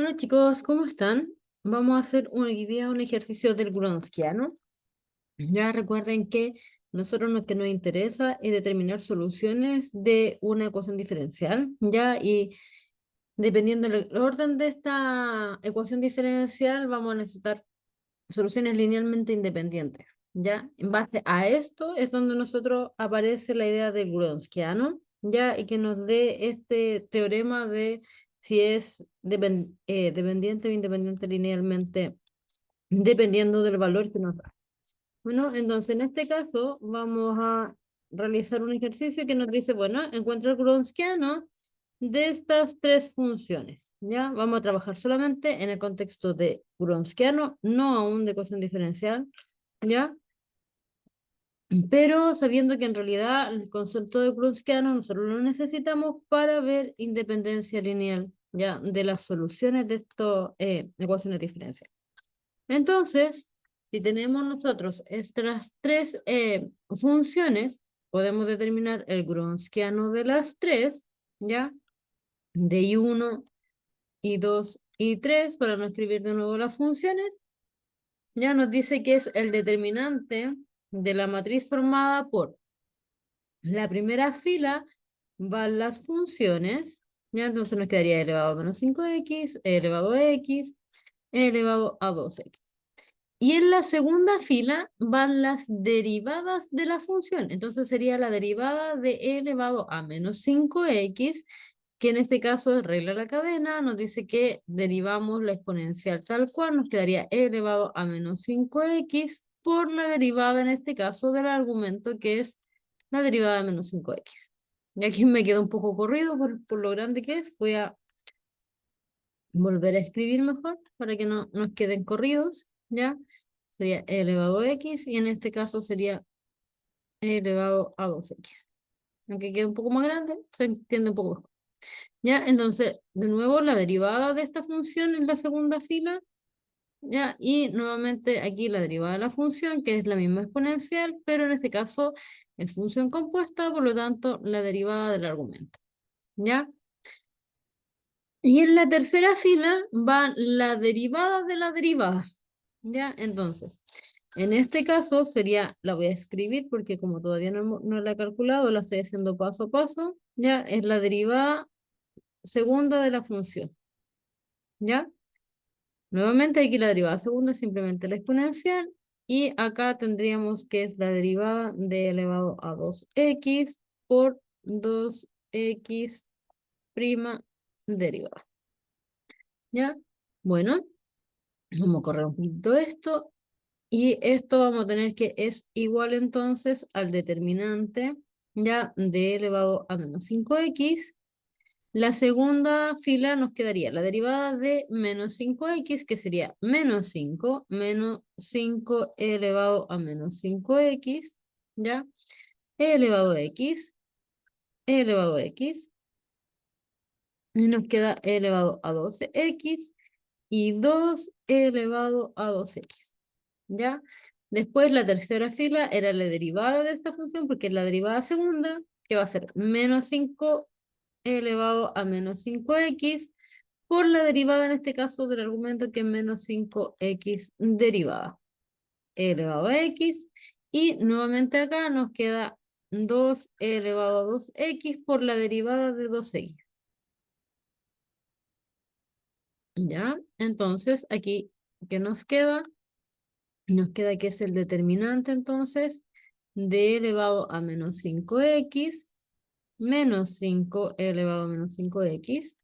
Hola chicos, ¿cómo están? Vamos a hacer hoy día un ejercicio del Gronskiano. Ya recuerden que nosotros lo que nos interesa es determinar soluciones de una ecuación diferencial, ¿ya? Y dependiendo del orden de esta ecuación diferencial, vamos a necesitar soluciones linealmente independientes, ¿ya? En base a esto es donde nosotros aparece la idea del Gronskiano, ¿ya? Y que nos dé este teorema de si es dependiente o independiente linealmente, dependiendo del valor que nos da. Bueno, entonces en este caso vamos a realizar un ejercicio que nos dice, bueno, encuentra el Gronskiano de estas tres funciones, ¿ya? Vamos a trabajar solamente en el contexto de Gronskiano, no aún de ecuación diferencial, ¿ya? Pero sabiendo que en realidad el concepto de Gronskiano nosotros lo necesitamos para ver independencia lineal, ¿ya? De las soluciones de estas ecuaciones diferenciales. Entonces, si tenemos nosotros estas tres funciones, podemos determinar el Gronskiano de las tres, ¿ya? De I1, I2 y 3 para no escribir de nuevo las funciones, ya nos dice que es el determinante de la matriz formada por la primera fila van las funciones, ya entonces nos quedaría e elevado a menos 5x, e elevado a x, e elevado a 2x. Y en la segunda fila van las derivadas de la función. Entonces sería la derivada de e elevado a menos 5x, que en este caso es regla de la cadena, nos dice que derivamos la exponencial tal cual, nos quedaría e elevado a menos 5x por la derivada en este caso del argumento que es la derivada de menos 5x. Y aquí me queda un poco corrido por lo grande que es. Voy a volver a escribir mejor para que no nos queden corridos, ¿ya? Sería e elevado a x y en este caso sería e elevado a 2x. Aunque quede un poco más grande, se entiende un poco mejor. ¿Ya? Entonces, de nuevo, la derivada de esta función en la segunda fila, ¿ya? Y nuevamente aquí la derivada de la función, que es la misma exponencial, pero en este caso es función compuesta, por lo tanto, la derivada del argumento, ¿ya? Y en la tercera fila va la derivada de la derivada, ¿ya? Entonces, en este caso sería, la voy a escribir porque como todavía no la he calculado, la estoy haciendo paso a paso, ¿ya? Es la derivada segunda de la función, ¿ya? Nuevamente aquí la derivada segunda es simplemente la exponencial y acá tendríamos que es la derivada de elevado a 2x por 2x prima derivada, ¿ya? Bueno. Vamos a correr un poquito esto. Y esto vamos a tener que es igual entonces al determinante ya de elevado a menos 5x. La segunda fila nos quedaría la derivada de menos 5x, que sería menos 5 elevado a menos 5x, ¿ya? E elevado a x, e elevado a x, y nos queda e elevado a 12x y 2 elevado a 2x. ¿Ya? Después la tercera fila era la derivada de esta función, porque es la derivada segunda, que va a ser menos 5 elevado a menos 5x, por la derivada en este caso del argumento que es menos 5x derivada, elevado a x, y nuevamente acá nos queda 2 elevado a 2x por la derivada de 2x. ¿Ya? Entonces, aquí, ¿qué nos queda? Nos queda que es el determinante entonces de elevado a menos 5x, menos 5 elevado a menos 5x,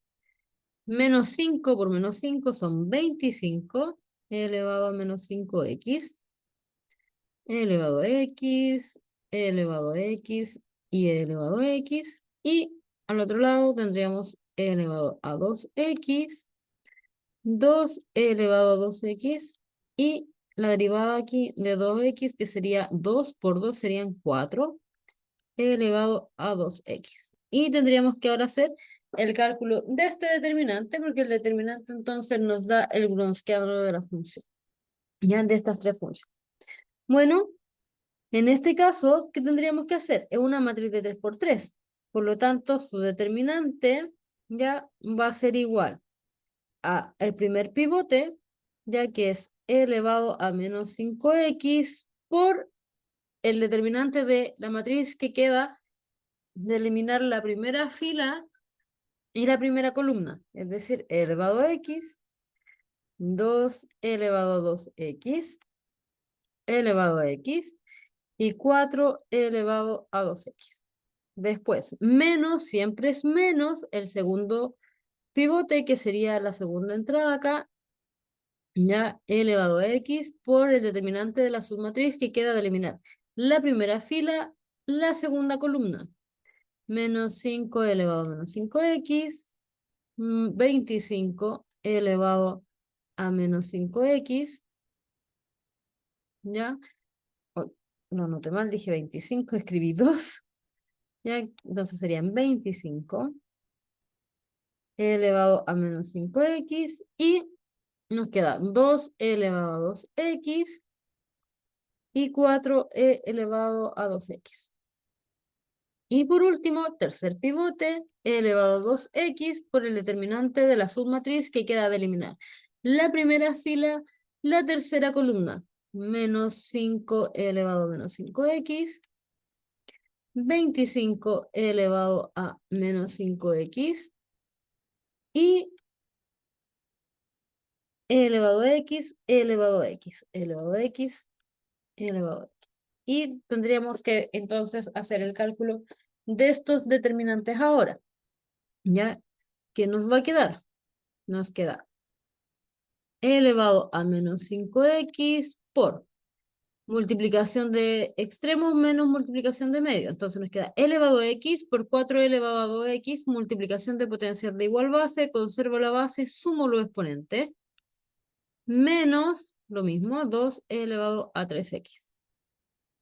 menos 5 por menos 5 son 25 elevado a menos 5x, elevado a x, elevado a x y elevado a x. Y al otro lado tendríamos elevado a 2x, 2 elevado a 2x y la derivada aquí de 2x, que sería 2 por 2 serían 4 elevado a 2x. Y tendríamos que ahora hacer el cálculo de este determinante, porque el determinante entonces nos da el Gronskiano de la función, ya de estas tres funciones. Bueno, en este caso, ¿qué tendríamos que hacer? Es una matriz de 3 por 3. Por lo tanto, su determinante ya va a ser igual el primer pivote, ya que es e elevado a menos 5x por el determinante de la matriz que queda de eliminar la primera fila y la primera columna, es decir, e elevado a x, 2 elevado a 2x, elevado a x, y 4 elevado a 2x. Después, menos, siempre es menos el segundo pivote, que sería la segunda entrada acá, ya elevado a x por el determinante de la submatriz que queda de eliminar la primera fila, la segunda columna. Menos 5 elevado a menos 5x, 25 elevado a menos 5x, ¿ya? Oh, no anoté mal, dije 25, escribí 2, ¿ya? Entonces serían 25 elevado a menos 5x y nos queda 2 elevado a 2x y 4e elevado a 2x. Y por último, tercer pivote, e elevado a 2x por el determinante de la submatriz que queda de eliminar. La primera fila, la tercera columna, menos 5 elevado a menos 5x, 25 elevado a menos 5x y elevado a x, elevado a x, elevado a x, elevado a x. Y tendríamos que entonces hacer el cálculo de estos determinantes ahora. ¿Ya? ¿Qué nos va a quedar? Nos queda e elevado a menos 5x por multiplicación de extremos menos multiplicación de medio. Entonces nos queda elevado a x por 4 elevado a 2x, multiplicación de potencias de igual base, conservo la base, sumo los exponentes, menos lo mismo, 2 elevado a 3x.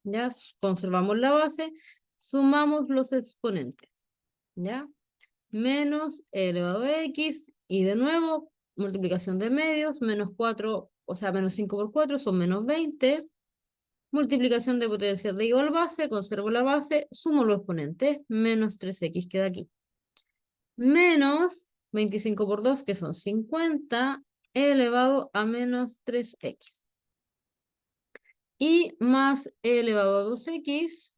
¿Ya? Conservamos la base, sumamos los exponentes. ¿Ya? Menos e elevado a x, y de nuevo, multiplicación de medios, menos 4, o sea, menos 5 por 4 son menos 20. Multiplicación de potencias de igual base, conservo la base, sumo los exponentes, menos 3x queda aquí. Menos 25 por 2, que son 50, elevado a menos 3x. Y más e elevado a 2x,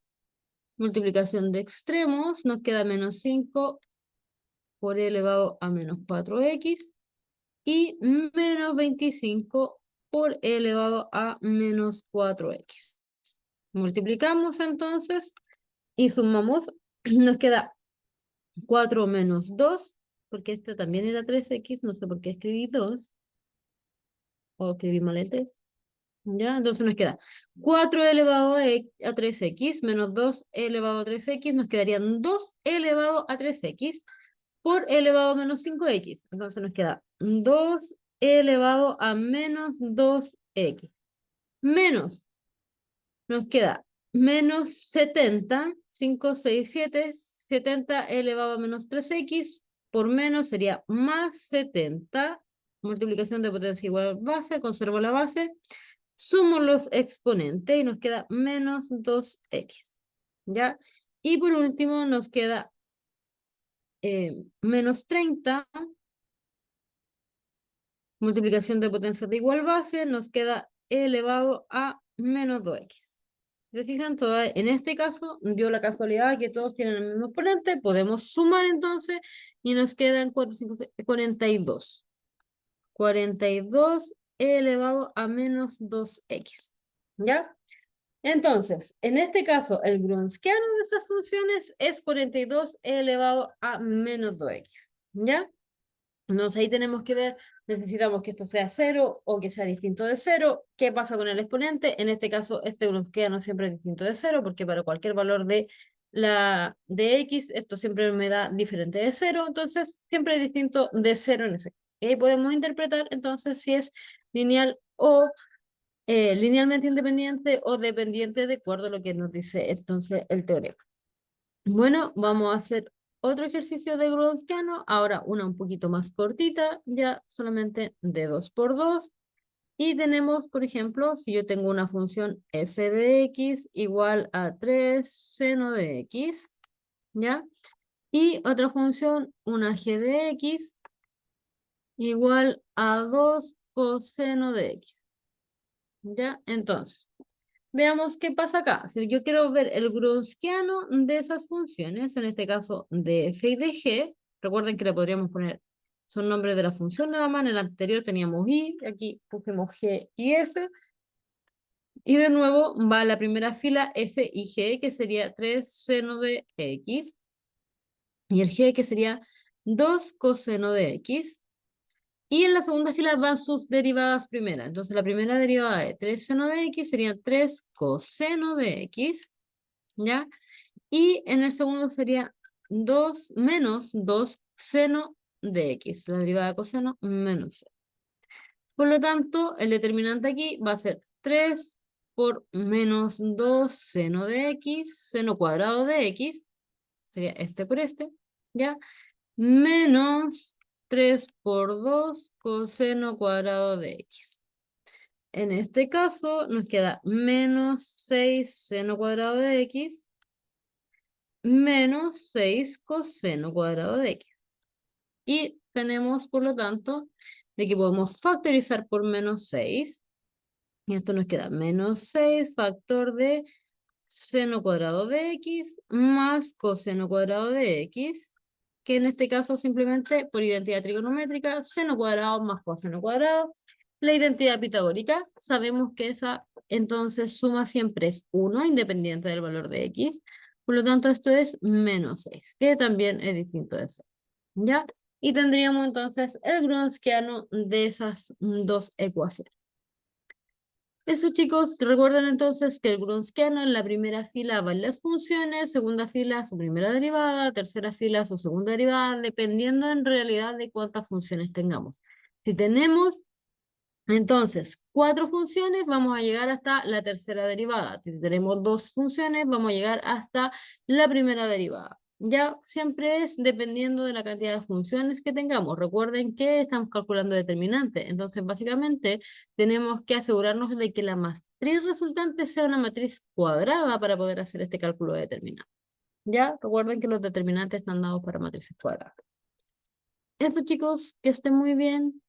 multiplicación de extremos, nos queda menos 5 por e elevado a menos 4x. Y menos 25 por e elevado a menos 4x. Multiplicamos entonces y sumamos, nos queda 4 menos 2, porque este también era 3x, no sé por qué escribí 2, o escribí mal el 3. ¿Ya? Entonces nos queda 4 elevado a 3x menos 2 elevado a 3x, nos quedarían 2 elevado a 3x por elevado a menos 5x. Entonces nos queda 2 elevado a menos 2x. Menos, nos queda menos 70, 5, 6, 7, 70 elevado a menos 3x, por menos sería más 70, multiplicación de potencia igual base, conservo la base, sumo los exponentes y nos queda menos 2x, ¿ya? Y por último nos queda menos 30, multiplicación de potencias de igual base, nos queda elevado a menos 2x. ¿Se fijan? En este caso dio la casualidad que todos tienen el mismo exponente, podemos sumar entonces y nos quedan 4, 5, 6, 42. 42 elevado a menos 2x. ¿Ya? Entonces, en este caso, el Grunskiano de esas funciones es 42 elevado a menos 2x. ¿Ya? Entonces ahí tenemos que ver, necesitamos que esto sea 0 o que sea distinto de 0. ¿Qué pasa con el exponente? En este caso, este Grunskiano siempre es distinto de 0, porque para cualquier valor de x, esto siempre me da diferente de 0, entonces siempre es distinto de 0 en ese. Y ahí podemos interpretar entonces si es lineal o linealmente independiente o dependiente de acuerdo a lo que nos dice entonces el teorema. Bueno, vamos a hacer otro ejercicio de Grotowskiano, ahora una un poquito más cortita, ya solamente de 2 por 2. Y tenemos, por ejemplo, si yo tengo una función f de x igual a 3 seno de x, ¿ya? Y otra función, una g de x igual a 2 coseno de x. ¿Ya? Entonces, veamos qué pasa acá. Si yo quiero ver el Gronskiano de esas funciones, en este caso de f y de g, recuerden que le podríamos poner, son nombres de la función nada más, en el anterior teníamos y, aquí pusimos g y f, y de nuevo va a la primera fila f y g, que sería 3 seno de x, y el g que sería 2 coseno de x, y en la segunda fila van sus derivadas primeras. Entonces la primera derivada de 3 seno de x sería 3 coseno de x, ¿ya? Y en el segundo sería 2 menos 2 seno de x, la derivada de coseno menos c. Por lo tanto, el determinante aquí va a ser 3 por menos 2 seno de x, seno cuadrado de x, sería este por este, ¿ya? Menos 3 por 2 coseno cuadrado de x. En este caso nos queda menos 6 seno cuadrado de x menos 6 coseno cuadrado de x. Y tenemos, por lo tanto, de que podemos factorizar por menos 6. Y esto nos queda menos 6 factor de seno cuadrado de x más coseno cuadrado de x, que en este caso simplemente por identidad trigonométrica, seno cuadrado más coseno cuadrado. La identidad pitagórica, sabemos que esa entonces suma siempre es 1, independiente del valor de x. Por lo tanto, esto es menos 6, que también es distinto de 0. ¿Ya? Y tendríamos entonces el Gronskiano de esas dos ecuaciones. Eso, chicos, recuerden entonces que el Gronskiano en la primera fila van las funciones, segunda fila su primera derivada, tercera fila su segunda derivada, dependiendo en realidad de cuántas funciones tengamos. Si tenemos entonces 4 funciones, vamos a llegar hasta la tercera derivada. Si tenemos 2 funciones, vamos a llegar hasta la primera derivada. Ya siempre es dependiendo de la cantidad de funciones que tengamos. Recuerden que estamos calculando determinante. Entonces, básicamente, tenemos que asegurarnos de que la matriz resultante sea una matriz cuadrada para poder hacer este cálculo de determinante. Ya, recuerden que los determinantes están dados para matrices cuadradas. Eso, chicos, que estén muy bien.